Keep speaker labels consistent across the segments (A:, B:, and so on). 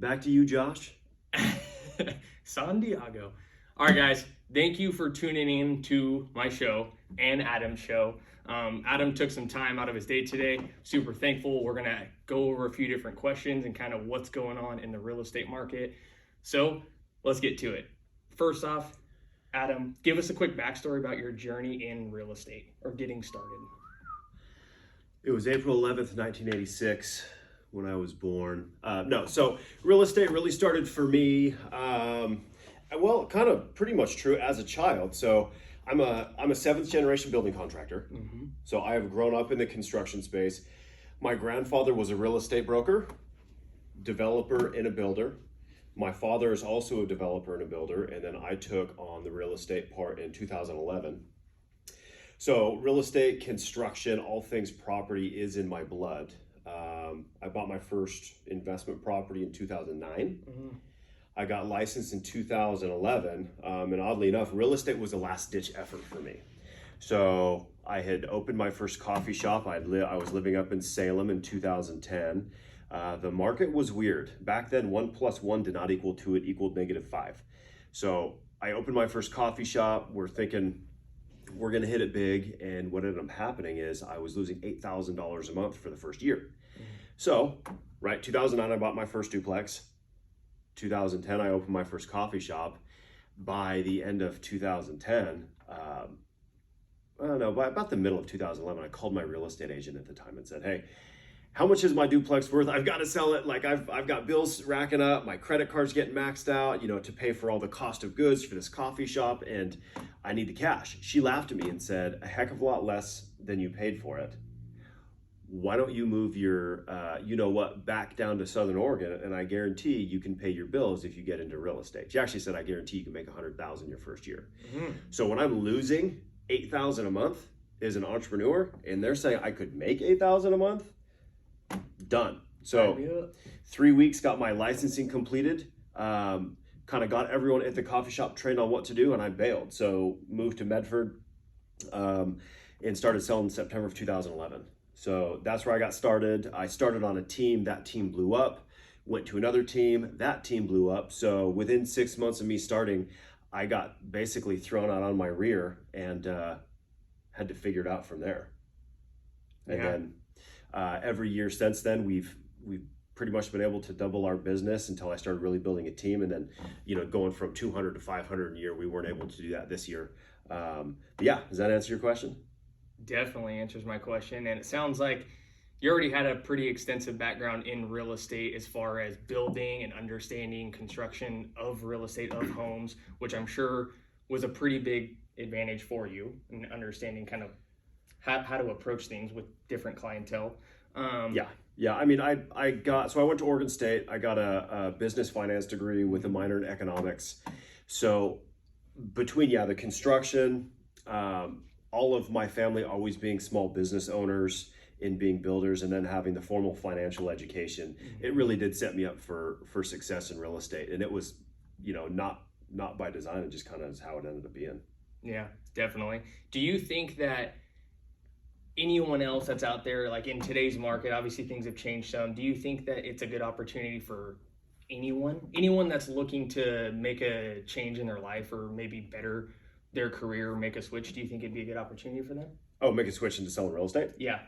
A: Back to you, Josh.
B: San Diego. All right, guys. Thank you for tuning in to my show and Adam's show. Adam took some time out of his day today. Super thankful. We're going to go over a few different questions and kind of what's going on in the real estate market. So let's get to it. First off, Adam, give us a quick backstory about your journey in real estate or getting started.
A: It was April 11th, 1986 when I was born. So real estate really started for me, well, kind of pretty much true as a child. So I'm a seventh generation building contractor. Mm-hmm. So I have grown up in the construction space. My grandfather was a real estate broker, developer, and a builder. My father is also a developer and a builder, and then I took on the real estate part in 2011. So real estate, construction, all things property is in my blood. I bought my first investment property in 2009. Mm-hmm. I got licensed in 2011, and oddly enough, real estate was a last-ditch effort for me. So I had opened my first coffee shop. I was living up in Salem in 2010. The market was weird. Back then, 1 + 1 did not equal 2, it equaled -5. So I opened my first coffee shop. We're thinking we're gonna hit it big. And what ended up happening is I was losing $8,000 a month for the first year. Mm-hmm. So, right, 2009, I bought my first duplex. 2010, I opened my first coffee shop. By the end of 2010, I don't know, by about the middle of 2011, I called my real estate agent at the time and said, hey, how much is my duplex worth? I've got to sell it. Like I've got bills racking up. My credit card's getting maxed out, to pay for all the cost of goods for this coffee shop, and I need the cash. She laughed at me and said, a heck of a lot less than you paid for it. Why don't you move your, back down to Southern Oregon, and I guarantee you can pay your bills if you get into real estate. She actually said, I guarantee you can make $100,000 your first year. Mm-hmm. So when I'm losing $8,000 a month as an entrepreneur, and they're saying I could make $8,000 a month, done. So 3 weeks, got my licensing completed, kind of got everyone at the coffee shop trained on what to do, and I bailed. So moved to Medford and started selling in September of 2011. So that's where I got started. I started on a team. That team blew up. Went to another team. That team blew up. So within 6 months of me starting, I got basically thrown out on my rear and had to figure it out from there. And then every year since then, we've pretty much been able to double our business until I started really building a team. And then, going from 200 to 500 a year, we weren't able to do that this year. But yeah, does that answer your question?
B: Definitely answers my question. And it sounds like you already had a pretty extensive background in real estate as far as building and understanding construction of real estate, of homes, which I'm sure was a pretty big advantage for you in understanding kind of how to approach things with different clientele.
A: Yeah. I mean, I went to Oregon State. I got a business finance degree with a minor in economics. So between, the construction, all of my family always being small business owners and being builders, and then having the formal financial education, it really did set me up for success in real estate. And it was, not by design, it just kind of is how it ended up being.
B: Yeah, definitely. Do you think that anyone else that's out there, like in today's market, obviously things have changed some, do you think that it's a good opportunity for anyone that's looking to make a change in their life or maybe better their career, make a switch? Do you think it'd be a good opportunity for them?
A: Oh, make a switch into selling real estate?
B: Yeah.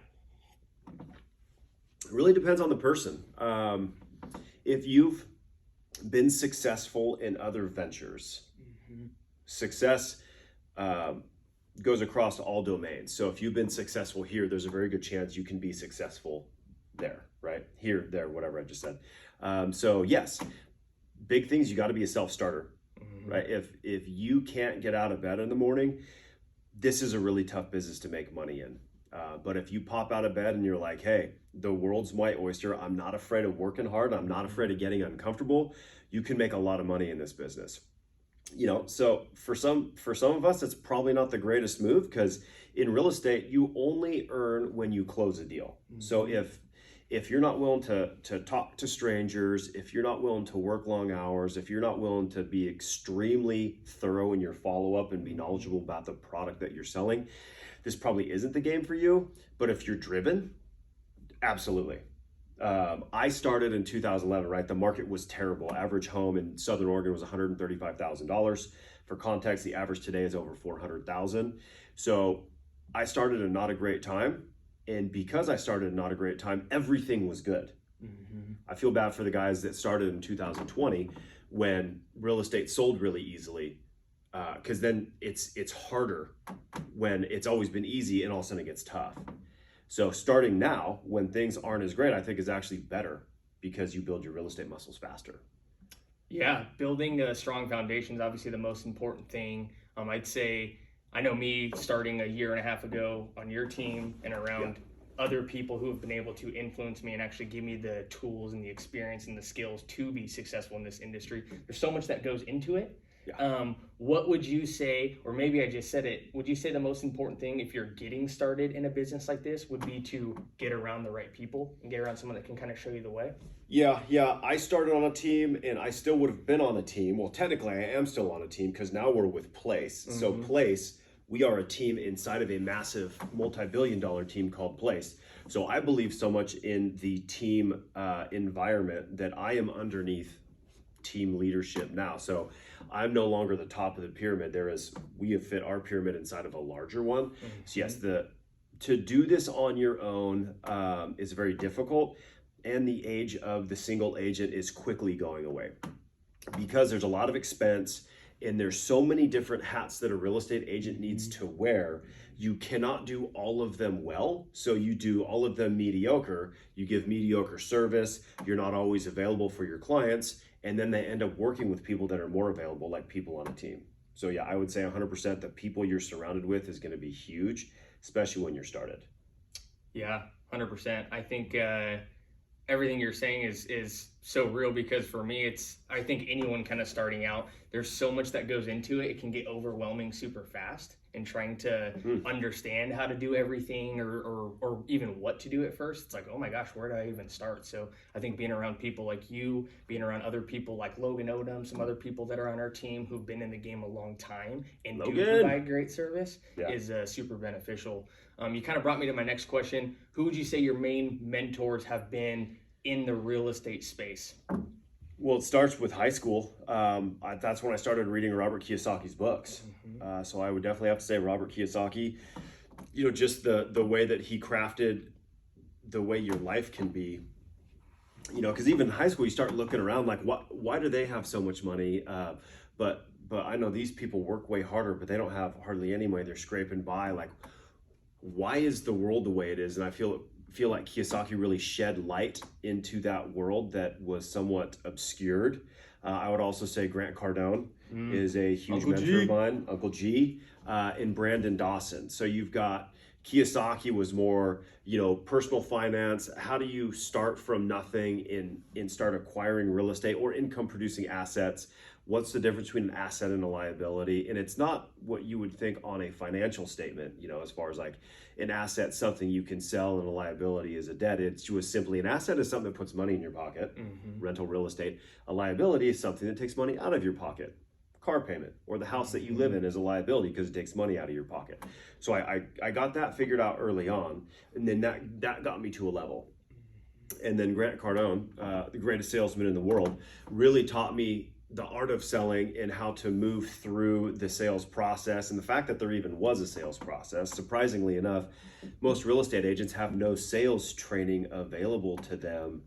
A: It really depends on the person. If you've been successful in other ventures, success goes across all domains. So if you've been successful here, there's a very good chance you can be successful there, right? Here, there, whatever I just said. So yes, big things, you got to be a self-starter. Right? If you can't get out of bed in the morning, this is a really tough business to make money in. But if you pop out of bed and you're like, hey, the world's my oyster, I'm not afraid of working hard, I'm not afraid of getting uncomfortable, you can make a lot of money in this business. So for some of us, it's probably not the greatest move, because in real estate, you only earn when you close a deal. Mm-hmm. So if you're not willing to talk to strangers, if you're not willing to work long hours, if you're not willing to be extremely thorough in your follow-up and be knowledgeable about the product that you're selling, this probably isn't the game for you. But if you're driven, absolutely. I started in 2011, right? The market was terrible. Average home in Southern Oregon was $135,000. For context, the average today is over 400,000. So I started at not a great time. And because I started at not a great time, everything was good. I feel bad for the guys that started in 2020 when real estate sold really easily, because then it's harder when it's always been easy and all of a sudden it gets tough. So starting now when things aren't as great, I think is actually better because you build your real estate muscles faster.
B: Yeah, building a strong foundation is obviously the most important thing. I'd say, I know me starting a year and a half ago on your team and around other people who have been able to influence me and actually give me the tools and the experience and the skills to be successful in this industry. There's so much that goes into it. What would you say, or maybe I just said it, would you say the most important thing if you're getting started in a business like this would be to get around the right people and get around someone that can kind of show you the way?
A: Yeah. I started on a team and I still would have been on a team. Well, technically I am still on a team because now we're with Place. So Place, we are a team inside of a massive multi-billion-dollar team called Place. So I believe so much in the team environment that I am underneath team leadership now. So I'm no longer the top of the pyramid. We have fit our pyramid inside of a larger one. So yes, to do this on your own is very difficult, and the age of the single agent is quickly going away because there's a lot of expense and there's so many different hats that a real estate agent needs to wear. You cannot do all of them well. So you do all of them mediocre. You give mediocre service. You're not always available for your clients. And then they end up working with people that are more available, like people on a team. So yeah, I would say 100% the people you're surrounded with is going to be huge, especially when you're started.
B: Yeah, 100%. I think everything you're saying is so real because for me, I think anyone kind of starting out, there's so much that goes into it. It can get overwhelming super fast and trying to understand how to do everything or even what to do at first. It's like, oh my gosh, where do I even start? So I think being around people like you, being around other people like Logan Odom, some other people that are on our team who've been in the game a long time and do provide great service is super beneficial. You kind of brought me to my next question. Who would you say your main mentors have been in the real estate space?
A: Well, it starts with high school. That's when I started reading Robert Kiyosaki's books. So I would definitely have to say Robert Kiyosaki, just the way that he crafted the way your life can be, because even in high school, you start looking around like, why do they have so much money? But I know these people work way harder, but they don't have hardly any money. They're scraping by. Like, why is the world the way it is? And I feel like Kiyosaki really shed light into that world that was somewhat obscured. I would also say Grant Cardone is a huge mentor of mine, Uncle G, and Brandon Dawson. So you've got Kiyosaki was more, personal finance. How do you start from nothing and start acquiring real estate or income producing assets? What's the difference between an asset and a liability? And it's not what you would think on a financial statement, as far as like an asset, something you can sell, and a liability is a debt. It's just simply an asset is something that puts money in your pocket, rental real estate. A liability is something that takes money out of your pocket. Car payment or the house that you live in is a liability because it takes money out of your pocket. So I got that figured out early on, and then that got me to a level. And then Grant Cardone, the greatest salesman in the world, really taught me the art of selling and how to move through the sales process, and the fact that there even was a sales process. Surprisingly enough, most real estate agents have no sales training available to them.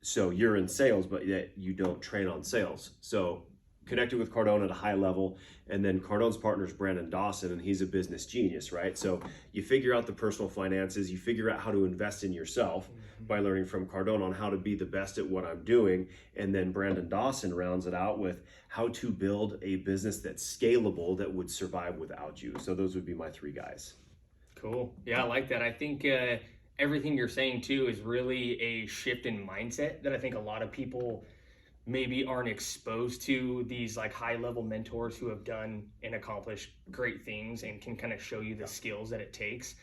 A: So you're in sales, but yet you don't train on sales. So connected with Cardone at a high level, and then Cardone's partner is Brandon Dawson, and he's a business genius, right? So you figure out the personal finances, you figure out how to invest in yourself by learning from Cardone on how to be the best at what I'm doing, and then Brandon Dawson rounds it out with how to build a business that's scalable that would survive without you. So those would be my three guys.
B: Cool. Yeah, I like that. I think everything you're saying too is really a shift in mindset that I think a lot of people maybe aren't exposed to, these like high level mentors who have done and accomplished great things and can kind of show you the skills that it takes.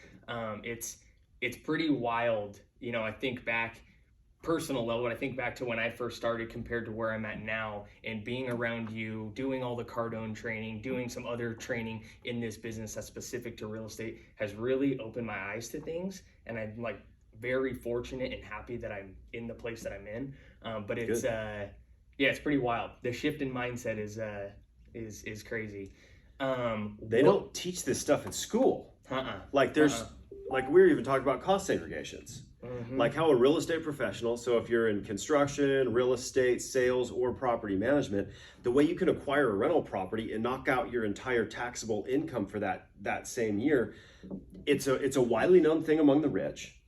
B: It's pretty wild. I think back personal level, I think back to when I first started compared to where I'm at now, and being around you, doing all the Cardone training, doing some other training in this business that's specific to real estate has really opened my eyes to things. And I'm like very fortunate and happy that I'm in the place that I'm in. But it's it's pretty wild. The shift in mindset is crazy.
A: They don't teach this stuff in school. Like like we were even talking about cost segregations. Like how a real estate professional, so if you're in construction, real estate, sales, or property management, the way you can acquire a rental property and knock out your entire taxable income for that same year, it's a widely known thing among the rich,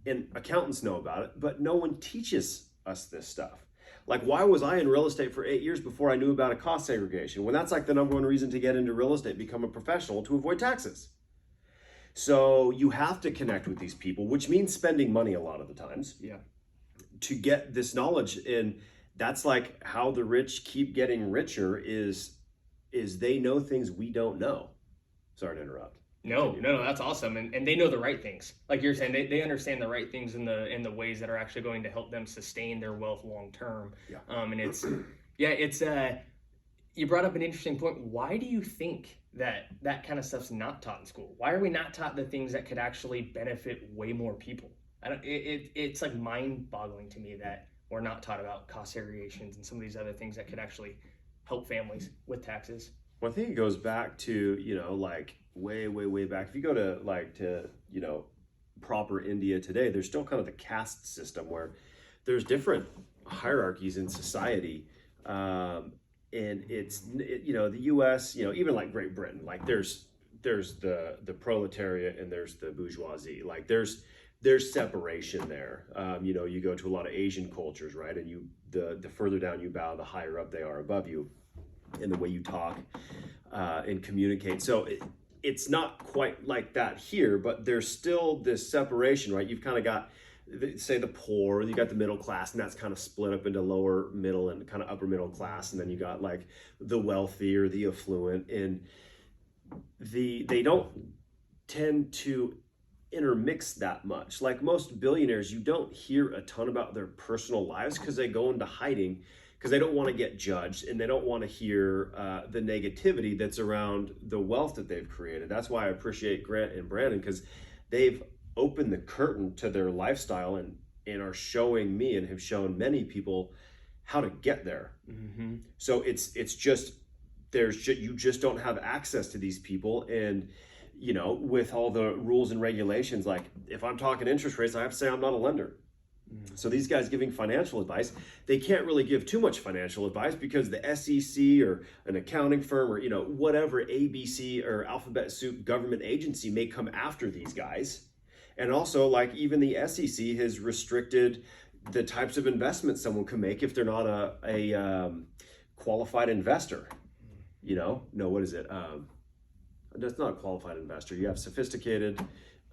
A: and accountants know about it, but no one teaches us this stuff. Like, why was I in real estate for 8 years before I knew about a cost segregation? When that's like the number one reason to get into real estate, become a professional, to avoid taxes. So you have to connect with these people, which means spending money a lot of the times.
B: Yeah.
A: To get this knowledge. And that's like how the rich keep getting richer is they know things we don't know. Sorry to interrupt.
B: No, that's awesome. And they know the right things. Like you're saying, they understand the right things in the ways that are actually going to help them sustain their wealth long term.
A: Yeah.
B: And it's you brought up an interesting point. Why do you think that kind of stuff's not taught in school? Why are we not taught the things that could actually benefit way more people? It's like mind-boggling to me that we're not taught about cost segregations and some of these other things that could actually help families with taxes.
A: Well, I think it goes back to, like way back. If you go to proper India today, there's still kind of the caste system where there's different hierarchies in society. And it's the U.S., you like Great Britain, like there's the proletariat and there's the bourgeoisie. Like there's separation there. You go to a lot of Asian cultures, right? And the further down you bow, the higher up they are above you in the way you talk and communicate. So it's not quite like that here, but there's still this separation, right? You've kind of got, say, the poor, you got the middle class, and that's kind of split up into lower middle and kind of upper middle class, and then you got like the wealthy or the affluent, and they don't tend to intermix that much. Like most billionaires, you don't hear a ton about their personal lives because they go into hiding because they don't want to get judged and they don't want to hear the negativity that's around the wealth that they've created. That's why I appreciate Grant and Brandon, because they've opened the curtain to their lifestyle and are showing me and have shown many people how to get there. So it's just you just don't have access to these people. And with all the rules and regulations, like if I'm talking interest rates, I have to say I'm not a lender. So these guys giving financial advice, they can't really give too much financial advice because the SEC or an accounting firm or whatever ABC or alphabet soup government agency may come after these guys. And also, like, even the SEC has restricted the types of investments someone can make if they're not a qualified investor. No, what is it? That's not a qualified investor. You have sophisticated,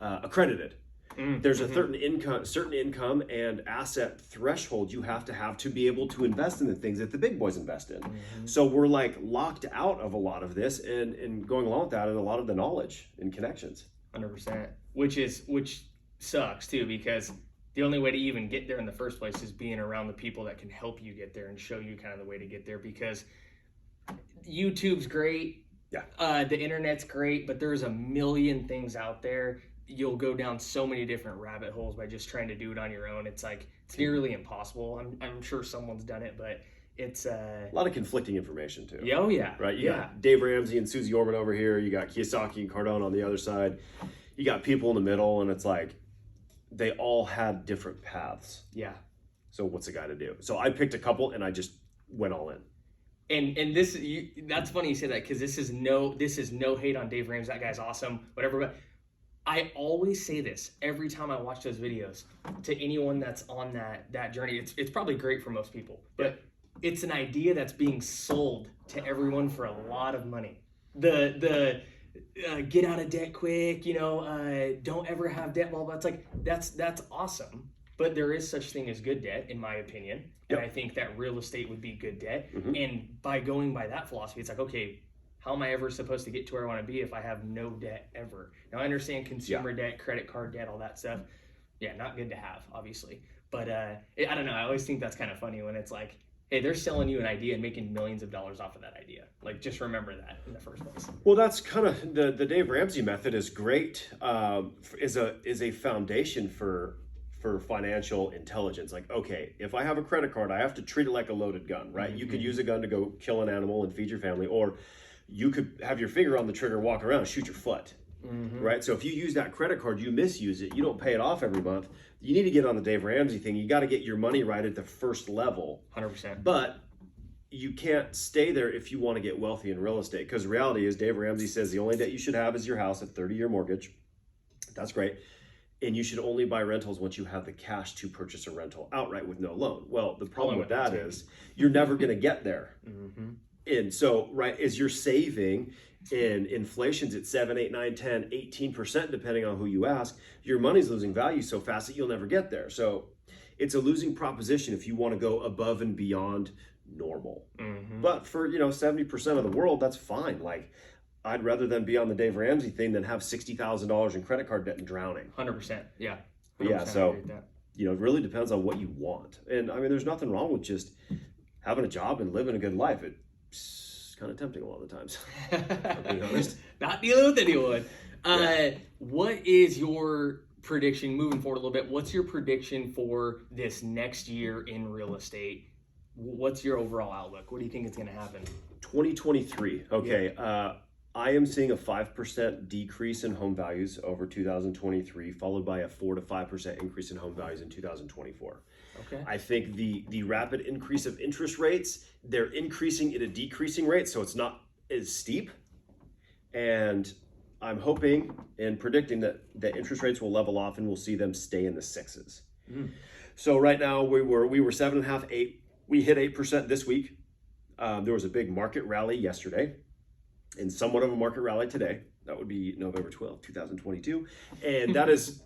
A: accredited. There's a certain income and asset threshold you have to be able to invest in the things that the big boys invest in. So we're like locked out of a lot of this, and going along with that and a lot of the knowledge and connections.
B: 100%, which sucks too, because the only way to even get there in the first place is being around the people that can help you get there and show you kind of the way to get there. Because YouTube's great, the internet's great, but there's a million things out there. You'll go down so many different rabbit holes by just trying to do it on your own. It's nearly impossible. I'm sure someone's done it, but it's a
A: lot of conflicting information too.
B: Yeah, oh yeah.
A: Right. You got Dave Ramsey and Susie Orman over here. You got Kiyosaki and Cardone on the other side. You got people in the middle, and it's like they all had different paths.
B: Yeah.
A: So what's a guy to do? So I picked a couple, and I just went all in.
B: And that's funny you say that, because this is no hate on Dave Ramsey. That guy's awesome. Whatever, but I always say this every time I watch those videos to anyone that's on that journey. It's probably great for most people, but it's an idea that's being sold to everyone for a lot of money. The get out of debt quick, don't ever have debt, blah, blah. It's like, that's awesome. But there is such thing as good debt, in my opinion. And I think that real estate would be good debt. And by going by that philosophy, it's like, okay, how am I ever supposed to get to where I want to be if I have no debt ever? Now, I understand consumer debt, credit card debt, all that stuff. Yeah, not good to have, obviously. But I don't know. I always think that's kind of funny when it's like, hey, they're selling you an idea and making millions of dollars off of that idea. Like, just remember that in the first place.
A: Well, that's kind of the Dave Ramsey method is great, is a foundation for for financial intelligence. Like, okay, if I have a credit card, I have to treat it like a loaded gun, right? You could use a gun to go kill an animal and feed your family, or you could have your finger on the trigger, walk around, shoot your foot, right? So if you use that credit card, you misuse it, you don't pay it off every month. You need to get on the Dave Ramsey thing. You got to get your money right at the first level.
B: 100%.
A: But you can't stay there if you want to get wealthy in real estate, because the reality is Dave Ramsey says the only debt you should have is your house, a 30-year mortgage. That's great. And you should only buy rentals once you have the cash to purchase a rental outright with no loan. Well, the problem with that is you're never going to get there. And so, right, as you're saving and inflation's at 7, 8, 9, 10, 18%, depending on who you ask, your money's losing value so fast that you'll never get there. So it's a losing proposition if you want to go above and beyond normal. But for, 70% of the world, that's fine. Like, I'd rather than be on the Dave Ramsey thing than have $60,000 in credit card debt and drowning.
B: 100%. Yeah. 100%
A: Yeah. So,
B: that.
A: it really depends on what you want. And I mean, there's nothing wrong with just having a job and living a good life. It's kind of tempting a lot of the times, if I'm being honest.
B: Not dealing with anyone. What is your prediction moving forward a little bit? What's your prediction for this next year in real estate? What's your overall outlook? What do you think is going to happen?
A: 2023. Okay. I am seeing a 5% decrease in home values over 2023, followed by a 4 to 5% increase in home values in 2024.
B: Okay.
A: I think the rapid increase of interest rates, they're increasing at a decreasing rate, so it's not as steep. And I'm hoping and predicting that the interest rates will level off and we'll see them stay in the 6s. So right now we were 7.5, 8. We hit 8% this week. There was a big market rally yesterday and somewhat of a market rally today. That would be November 12th, 2022. And that has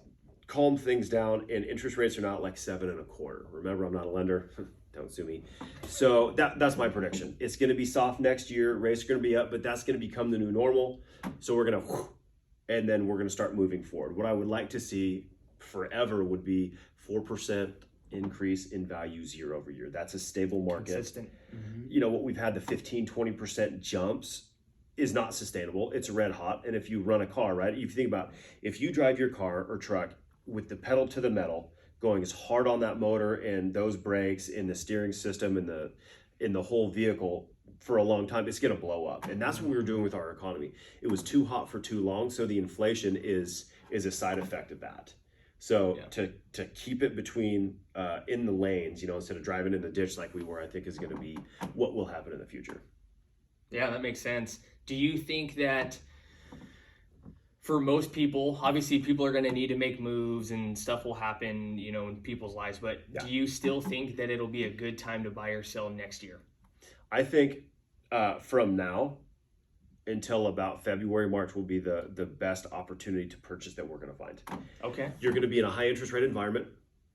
A: calmed things down, and interest rates are now at like 7.25. Remember, I'm not a lender. Don't sue me. So that's my prediction. It's going to be soft next year. Rates are going to be up, but that's going to become the new normal. So we're going to, and then we're going to start moving forward. What I would like to see forever would be 4% increase in values year over year. That's a stable market.
B: Consistent.
A: What we've had, the 15, 20% jumps, is not sustainable. It's red hot. And if you run a car, right, if you think about, if you drive your car or truck with the pedal to the metal, going as hard on that motor and those brakes and the steering system and the whole vehicle for a long time, it's going to blow up. And that's what we were doing with our economy. It was too hot for too long. So the inflation is a side effect of that. So to keep it between in the lanes, instead of driving in the ditch like we were, I think is going to be what will happen in the future. Yeah,
B: that makes sense. Do you think that for most people, obviously people are going to need to make moves and stuff will happen, in people's lives, but do you still think that it'll be a good time to buy or sell next year?
A: I think from now until about February, March will be the best opportunity to purchase that we're going to find.
B: Okay.
A: You're going to be in a high interest rate environment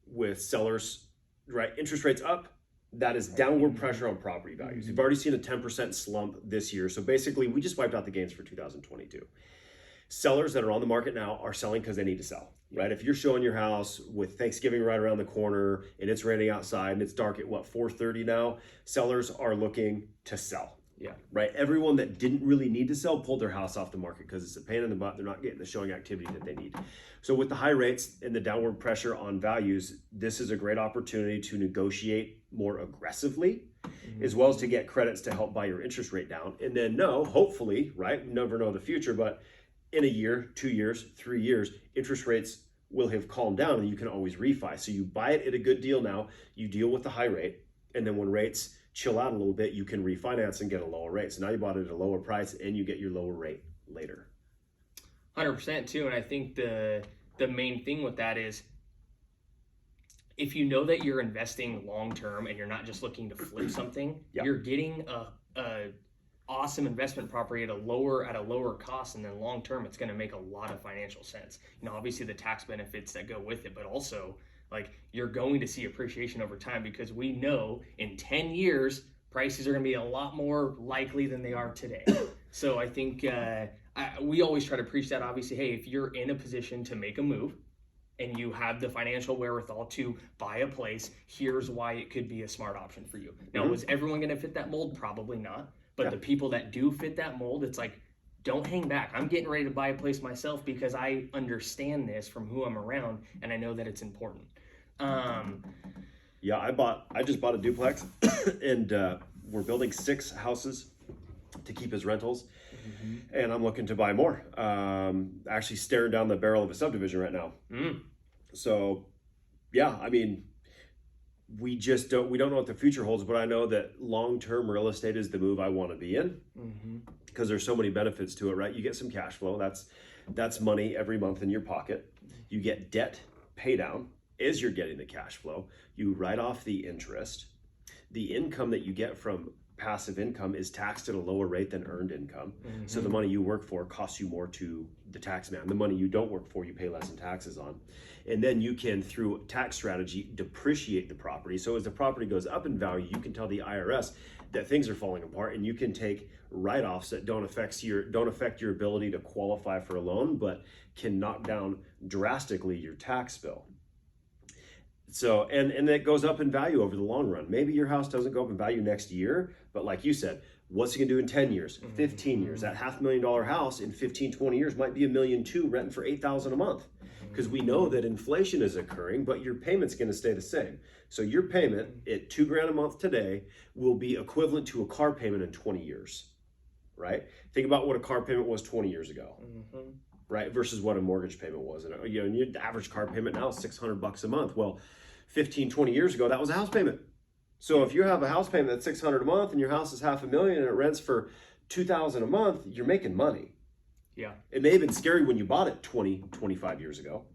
A: with sellers, right? Interest rates up. That is downward pressure on property values. You've already seen a 10% slump this year. So basically, we just wiped out the gains for 2022. Sellers that are on the market now are selling because they need to sell, right? If you're showing your house with Thanksgiving right around the corner and it's raining outside and it's dark at 4:30 now, sellers are looking to sell.
B: Yeah.
A: Right. Everyone that didn't really need to sell pulled their house off the market because it's a pain in the butt. They're not getting the showing activity that they need. So with the high rates and the downward pressure on values, this is a great opportunity to negotiate more aggressively, as well as to get credits to help buy your interest rate down. And then hopefully, right? We never know the future, but in a year, 2 years, 3 years, interest rates will have calmed down and you can always refi. So you buy it at a good deal now, you deal with the high rate, and then when rates chill out a little bit, you can refinance and get a lower rate. So now you bought it at a lower price and you get your lower rate later.
B: 100% too. And I think the main thing with that is if you know that you're investing long-term and you're not just looking to flip something, you're getting a awesome investment property at a lower cost, and then long-term, it's going to make a lot of financial sense. Obviously the tax benefits that go with it, but also like you're going to see appreciation over time because we know in 10 years, prices are going to be a lot more likely than they are today. So I think we always try to preach that, obviously, hey, if you're in a position to make a move and you have the financial wherewithal to buy a place, here's why it could be a smart option for you. Now, is everyone going to fit that mold? Probably not. But the people that do fit that mold, it's like, don't hang back. I'm getting ready to buy a place myself because I understand this from who I'm around and I know that it's important.
A: Yeah, I just bought a duplex and we're building 6 houses to keep as rentals. And I'm looking to buy more. Actually staring down the barrel of a subdivision right now. So yeah, I mean, we don't know what the future holds, but I know that long-term real estate is the move I want to be in because there's so many benefits to it, right? You get some cash flow. That's money every month in your pocket. You get debt pay down as you're getting the cash flow. You write off the interest. The income that you get from passive income is taxed at a lower rate than earned income. So the money you work for costs you more to the tax man. The money you don't work for, you pay less in taxes on. And then you can, through tax strategy, depreciate the property. So as the property goes up in value, you can tell the IRS that things are falling apart, and you can take write-offs that don't affect your ability to qualify for a loan, but can knock down drastically your tax bill. So, and it goes up in value over the long run. Maybe your house doesn't go up in value next year, but like you said, what's it gonna do in 10 years, 15 years? That $500,000 house in 15, 20 years might be $1.2 million renting for $8,000 a month. Because we know that inflation is occurring, but your payment's gonna stay the same. So your payment at $2,000 a month today will be equivalent to a car payment in 20 years, right? Think about what a car payment was 20 years ago. Right, versus what a mortgage payment was. And your average car payment now is $600 a month. Well, 15, 20 years ago, that was a house payment. So if you have a house payment that's $600 a month and your house is $500,000 and it rents for $2,000 a month, you're making money.
B: Yeah.
A: It may have been scary when you bought it 20, 25 years ago,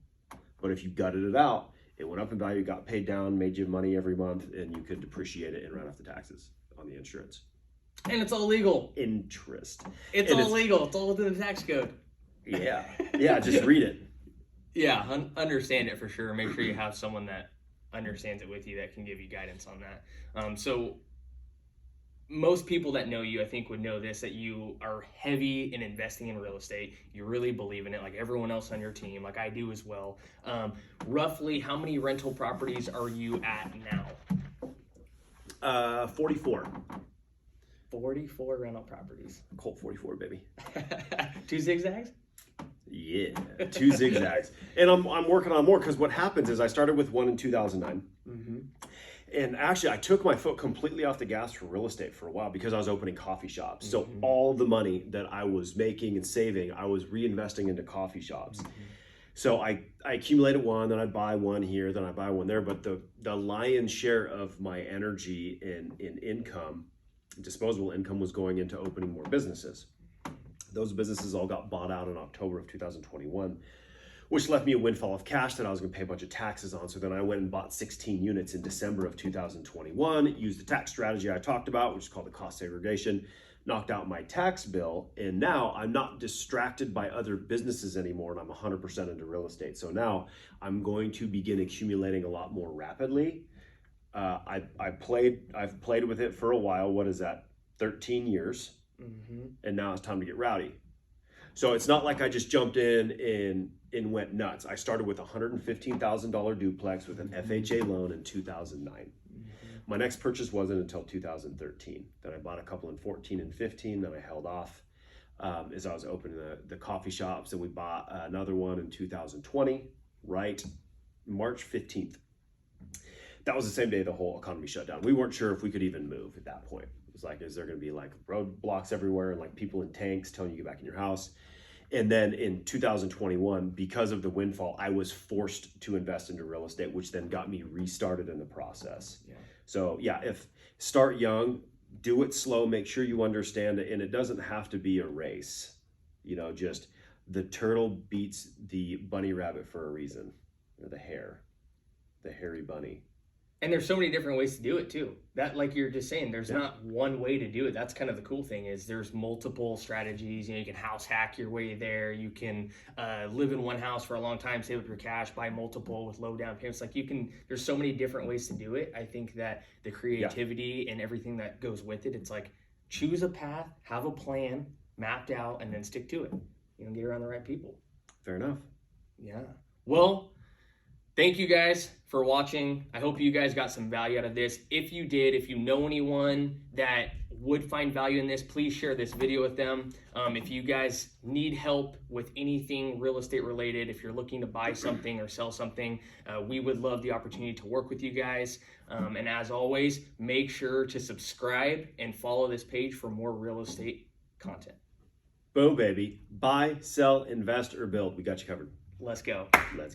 A: but if you gutted it out, it went up in value, got paid down, made you money every month, and you could depreciate it and write off the taxes on the insurance.
B: And it's all legal.
A: Interest.
B: It's all legal. It's all within the tax code.
A: Yeah, just read it.
B: Yeah, understand it for sure. Make sure you have someone that understands it with you that can give you guidance on that. So most people that know you, I think, would know this, that you are heavy in investing in real estate. You really believe in it, like everyone else on your team, like I do as well. Roughly, how many rental properties are you at now?
A: 44.
B: 44 rental properties.
A: Colt 44, baby.
B: 2 zigzags?
A: Yeah, 2 zigzags. And I'm working on more, because what happens is I started with one in 2009. And actually, I took my foot completely off the gas for real estate for a while because I was opening coffee shops. So all the money that I was making and saving, I was reinvesting into coffee shops. So I accumulated one, then I'd buy one here, then I'd buy one there. But the lion's share of my energy in income, disposable income, was going into opening more businesses. Those businesses all got bought out in October of 2021, which left me a windfall of cash that I was gonna pay a bunch of taxes on. So then I went and bought 16 units in December of 2021, used the tax strategy I talked about, which is called the cost segregation, knocked out my tax bill. And now I'm not distracted by other businesses anymore, and I'm 100% into real estate. So now I'm going to begin accumulating a lot more rapidly. I've played with it for a while. What is that? 13 years. And now it's time to get rowdy. So it's not like I just jumped in and went nuts. I started with a $115,000 duplex with an FHA loan in 2009. My next purchase wasn't until 2013. Then I bought a couple in 14 and 15. Then I held off as I was opening the coffee shops. And we bought another one in 2020, right? March 15th. That was the same day the whole economy shut down. We weren't sure if we could even move at that point. It was like, is there going to be like roadblocks everywhere and like people in tanks telling you to get back in your house? And then in 2021, because of the windfall, I was forced to invest into real estate, which then got me restarted in the process. So yeah, start young, do it slow, make sure you understand it. And it doesn't have to be a race, just the turtle beats the bunny rabbit for a reason, or the hairy bunny.
B: And there's so many different ways to do it too. That, like you're just saying, there's not one way to do it. That's kind of the cool thing, is there's multiple strategies. You can house hack your way there. You can live in one house for a long time, save up your cash, buy multiple with low down payments. There's so many different ways to do it. I think that the creativity and everything that goes with it, it's like, choose a path, have a plan mapped out, and then stick to it. Get around the right people.
A: Fair enough.
B: Yeah. Well, Thank you guys for watching. I hope you guys got some value out of this. If you did, if you know anyone that would find value in this, please share this video with them. If you guys need help with anything real estate related, if you're looking to buy something or sell something, we would love the opportunity to work with you guys. And as always, make sure to subscribe and follow this page for more real estate content.
A: Boom, baby. Buy, sell, invest, or build. We got you covered.
B: Let's go.
A: Let's